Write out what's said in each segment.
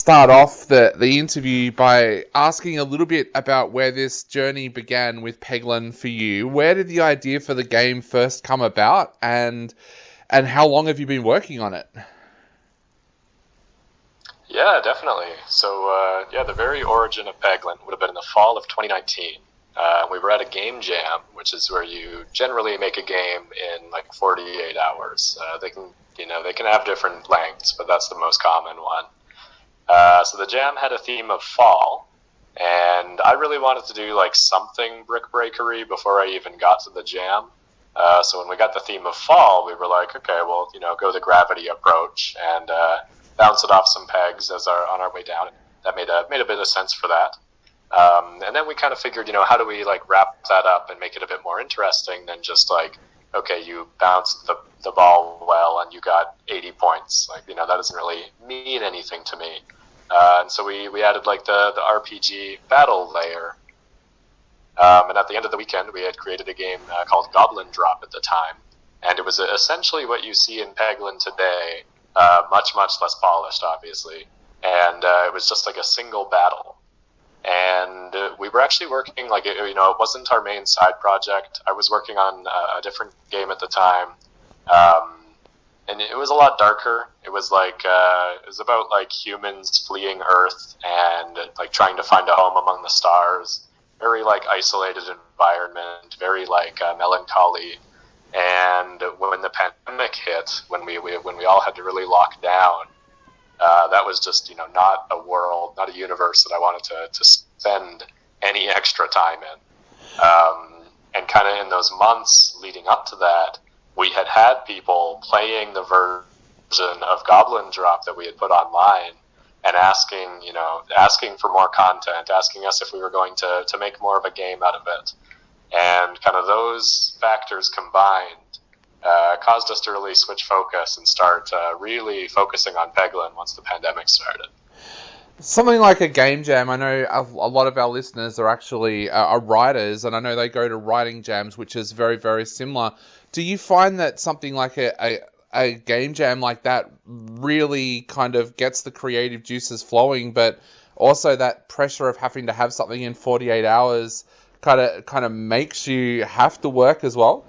start off the interview by asking a little bit about where this journey began with Peglin for you. Where did the idea for the game first come about, and how long have you been working on it? Yeah, definitely. So, the very origin of Peglin would have been in the fall of 2019. We were at a game jam, which is where you generally make a game in like 48 hours. They can have different lengths, but that's the most common one. So the jam had a theme of fall, and I really wanted to do like something brick breakery before I even got to the jam. So when we got the theme of fall, we were like, okay, well, go the gravity approach and bounce it off some pegs on our way down. That made a bit of sense for that. And then we kind of figured, how do we like wrap that up and make it a bit more interesting than just like, okay, you bounced the ball well and you got 80 points. Like, that doesn't really mean anything to me. And so we added like the RPG battle layer. And at the end of the weekend, we had created a game called Goblin Drop at the time. And it was essentially what you see in Peglin today, much, much less polished, obviously. And it was just like a single battle. And we were actually working, like, it wasn't our main side project. I was working on a different game at the time. And it was a lot darker. It was like, it was about like humans fleeing Earth and like trying to find a home among the stars. Very like isolated environment, very like melancholy. And when the pandemic hit, when we all had to really lock down, that was just, not a world, not a universe that I wanted to spend any extra time in. And kind of in those months leading up to that, we had people playing the version of Goblin Drop that we had put online and asking for more content, asking us if we were going to make more of a game out of it. And kind of those factors combined caused us to really switch focus and start really focusing on Peglin once the pandemic started. Something like a game jam, I know a lot of our listeners are actually are writers, and I know they go to writing jams, which is very, very similar. Do you find that something like a game jam like that really kind of gets the creative juices flowing, but also that pressure of having to have something in 48 hours kind of makes you have to work as well?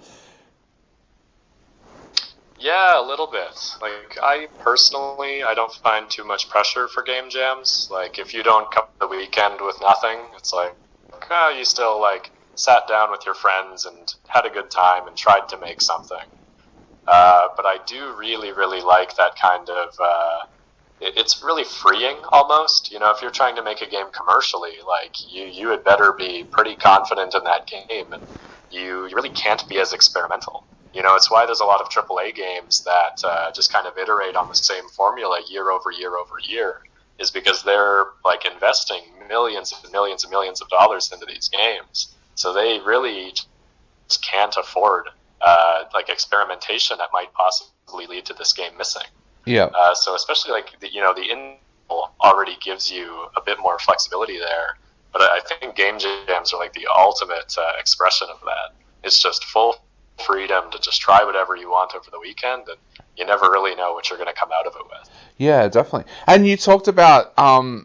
Yeah, a little bit. Like, I don't find too much pressure for game jams. Like, if you don't come the weekend with nothing, it's like, you still, like, sat down with your friends and had a good time and tried to make something. But I do really, really like that kind of, it's really freeing, almost. If you're trying to make a game commercially, like, you had better be pretty confident in that game, and you really can't be as experimental. It's why there's a lot of AAA games that just kind of iterate on the same formula year over year over year, is because they're like investing millions and millions and millions of dollars into these games. So they really just can't afford like experimentation that might possibly lead to this game missing. Yeah. So especially like the Intel already gives you a bit more flexibility there, but I think game jams are like the ultimate expression of that. It's just full freedom to just try whatever you want over the weekend, and you never really know what you're going to come out of it with. Yeah, definitely. And you talked about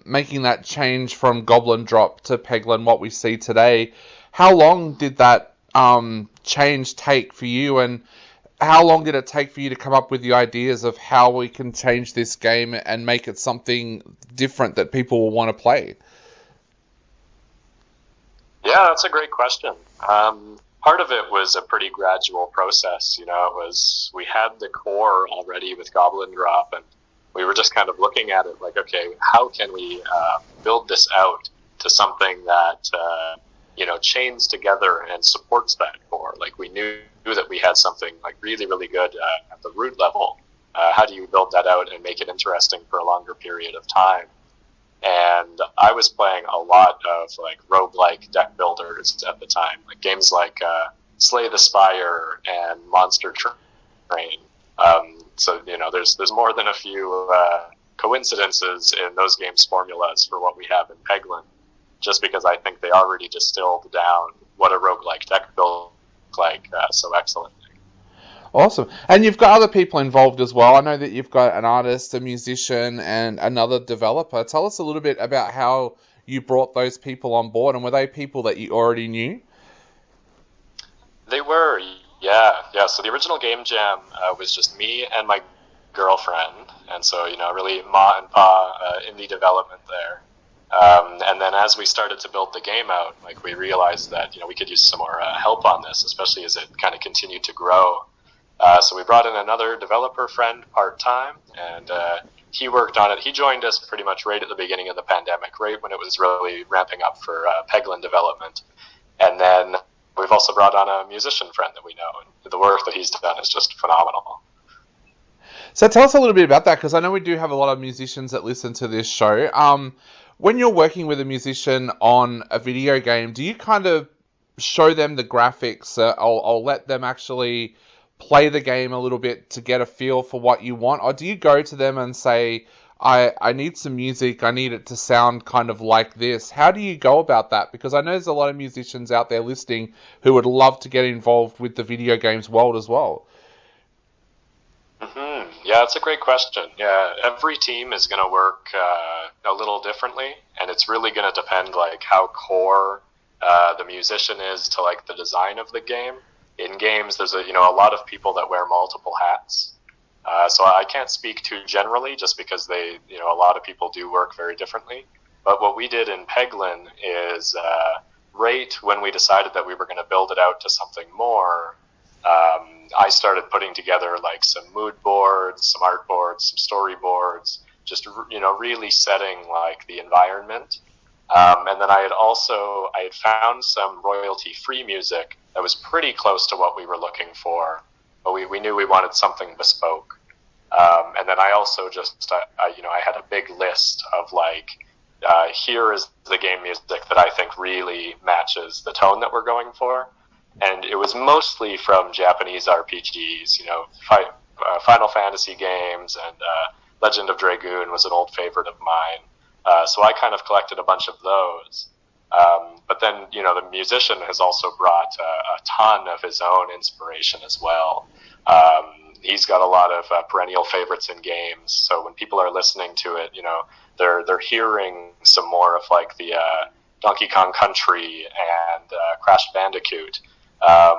making that change from Goblin Drop to Peglin, what we see today. How long did that change take for you, and how long did it take for you to come up with the ideas of how we can change this game and make it something different that people will want to play? Yeah, that's a great question. Part of it was a pretty gradual process. We had the core already with Goblin Drop, and we were just kind of looking at it like, okay, how can we build this out to something that, chains together and supports that core? Like, we knew that we had something like really, really good at the root level. How do you build that out and make it interesting for a longer period of time? And I was playing a lot of like roguelike deck builders at the time, like games like Slay the Spire and Monster Train. So there's more than a few coincidences in those games' formulas for what we have in Peglin, just because I think they already distilled down what a roguelike deck build looked like so excellently. Awesome. And you've got other people involved as well. I know that you've got an artist, a musician, and another developer. Tell us a little bit about how you brought those people on board, and were they people that you already knew? They were, yeah, yeah. So the original game jam was just me and my girlfriend, and so really ma and pa indie development there. And then as we started to build the game out, like we realized that we could use some more help on this, especially as it kind of continued to grow. So we brought in another developer friend part time, and he worked on it. He joined us pretty much right at the beginning of the pandemic, right when it was really ramping up for Peglin development. And then we've also brought on a musician friend that we know, and the work that he's done is just phenomenal. So tell us a little bit about that, because I know we do have a lot of musicians that listen to this show. When you're working with a musician on a video game, do you kind of show them the graphics? I'll let them actually play the game a little bit to get a feel for what you want? Or do you go to them and say, I need some music, I need it to sound kind of like this? How do you go about that? Because I know there's a lot of musicians out there listening who would love to get involved with the video games world as well. Mm-hmm. Yeah, it's a great question. Yeah, every team is going to work a little differently, and it's really going to depend like how core the musician is to like the design of the game. In games, there's a lot of people that wear multiple hats, so I can't speak too generally, just because a lot of people do work very differently. But what we did in Peglin is right when we decided that we were going to build it out to something more. I started putting together like some mood boards, some art boards, some storyboards, just really setting like the environment. And then I had found some royalty-free music that was pretty close to what we were looking for, but we knew we wanted something bespoke. And then I also I had a big list of like, here is the game music that I think really matches the tone that we're going for. And it was mostly from Japanese RPGs, Final Fantasy games, and Legend of Dragoon was an old favorite of mine. So I kind of collected a bunch of those. But then, the musician has also brought a ton of his own inspiration as well. He's got a lot of perennial favorites in games. So when people are listening to it, they're hearing some more of like the Donkey Kong Country and Crash Bandicoot,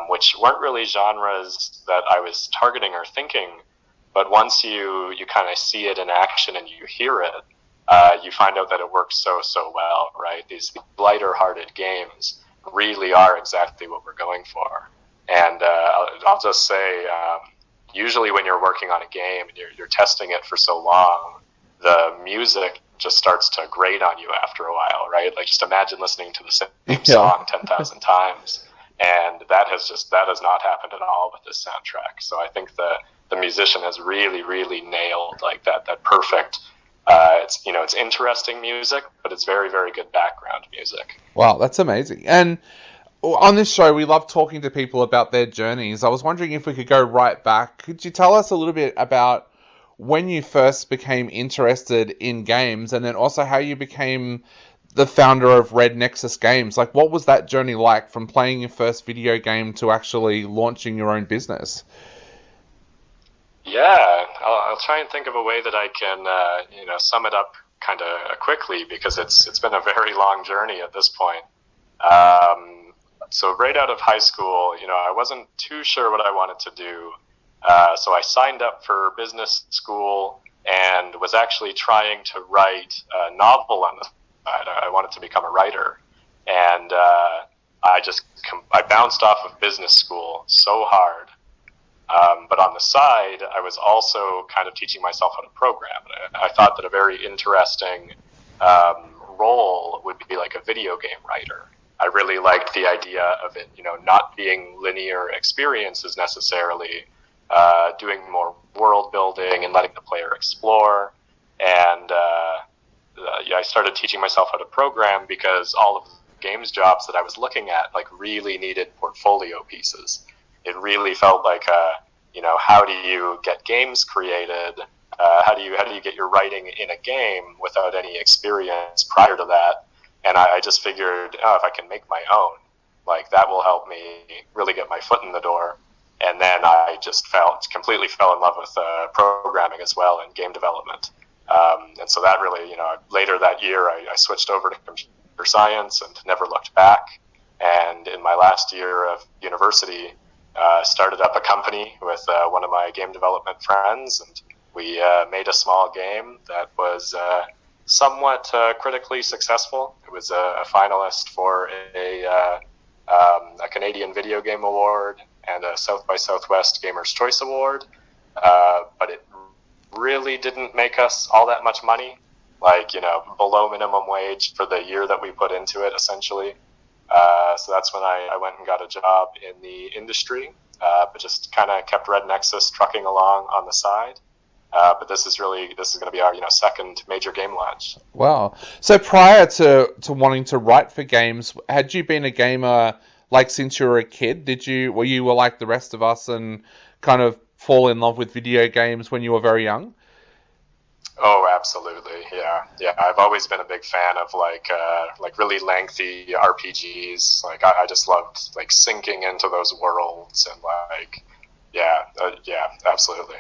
which weren't really genres that I was targeting or thinking. But once you kind of see it in action and you hear it, you find out that it works so well, right? These lighter-hearted games really are exactly what we're going for. And I'll just say, usually when you're working on a game and you're testing it for so long, the music just starts to grate on you after a while, right? Like just imagine listening to the same song 10,000 times. And that has not happened at all with this soundtrack. So I think the musician has really nailed like that perfect. It's interesting music, but it's very, very good background music. Wow, that's amazing. And on this show, we love talking to people about their journeys. I was wondering if we could go right back. Could you tell us a little bit about when you first became interested in games, and then also how you became the founder of Red Nexus Games? Like, what was that journey like from playing your first video game to actually launching your own business? Yeah, I'll try and think of a way that I can, sum it up kind of quickly, because it's been a very long journey at this point. So right out of high school, I wasn't too sure what I wanted to do. So I signed up for business school and was actually trying to write a novel on the side. I wanted to become a writer. And I bounced off of business school so hard. But on the side, I was also kind of teaching myself how to program. I thought that a very interesting role would be like a video game writer. I really liked the idea of it, not being linear experiences necessarily, doing more world building and letting the player explore. And I started teaching myself how to program because all of the games jobs that I was looking at like really needed portfolio pieces. It really felt like, how do you get games created? How do you get your writing in a game without any experience prior to that? And I just figured, if I can make my own, like that will help me really get my foot in the door. And then I just completely fell in love with programming as well and game development. And so that really, later that year, I switched over to computer science and never looked back. And in my last year of university, started up a company with one of my game development friends, and we made a small game that was somewhat critically successful. It was a finalist for a Canadian Video Game Award and a South by Southwest Gamers' Choice Award, but it really didn't make us all that much money, below minimum wage for the year that we put into it, essentially. So that's when I went and got a job in the industry, but just kind of kept Red Nexus trucking along on the side. But this is going to be our second major game launch. Wow. So prior to wanting to write for games, had you been a gamer since you were a kid? Were you like the rest of us and kind of fall in love with video games when you were very young? Oh, absolutely. Yeah. I've always been a big fan of really lengthy RPGs. I just loved sinking into those worlds and yeah, absolutely.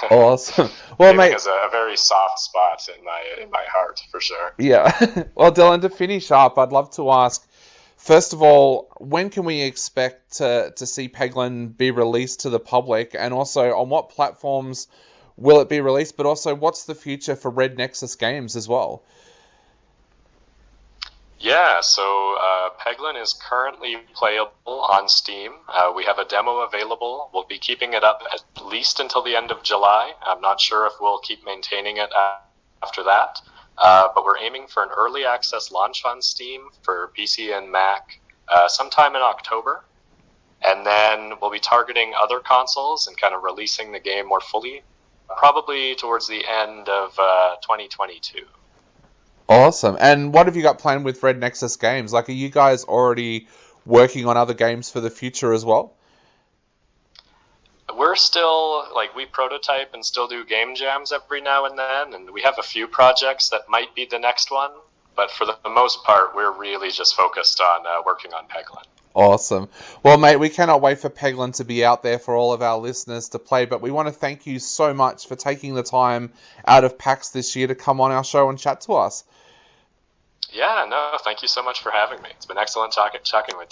Awesome. Well, mate, is a very soft spot in my heart for sure. Yeah. Well, Dylan, to finish up, I'd love to ask, first of all, when can we expect to see Peglin be released to the public, and also on what platforms will it be released? But also, what's the future for Red Nexus Games as well? Yeah, so Peglin is currently playable on Steam. We have a demo available. We'll be keeping it up at least until the end of July. I'm not sure if we'll keep maintaining it after that, but we're aiming for an early access launch on Steam for PC and Mac sometime in October. And then we'll be targeting other consoles and kind of releasing the game more fully, probably towards the end of 2022. Awesome. And what have you got planned with Red Nexus Games? Are you guys already working on other games for the future as well? We're still, we prototype and still do game jams every now and then, and we have a few projects that might be the next one, but for the most part, we're really just focused on working on Peglin. Awesome. Well, mate, we cannot wait for Peglin to be out there for all of our listeners to play, but we want to thank you so much for taking the time out of PAX this year to come on our show and chat to us. Yeah, no, thank you so much for having me. It's been excellent talking with you.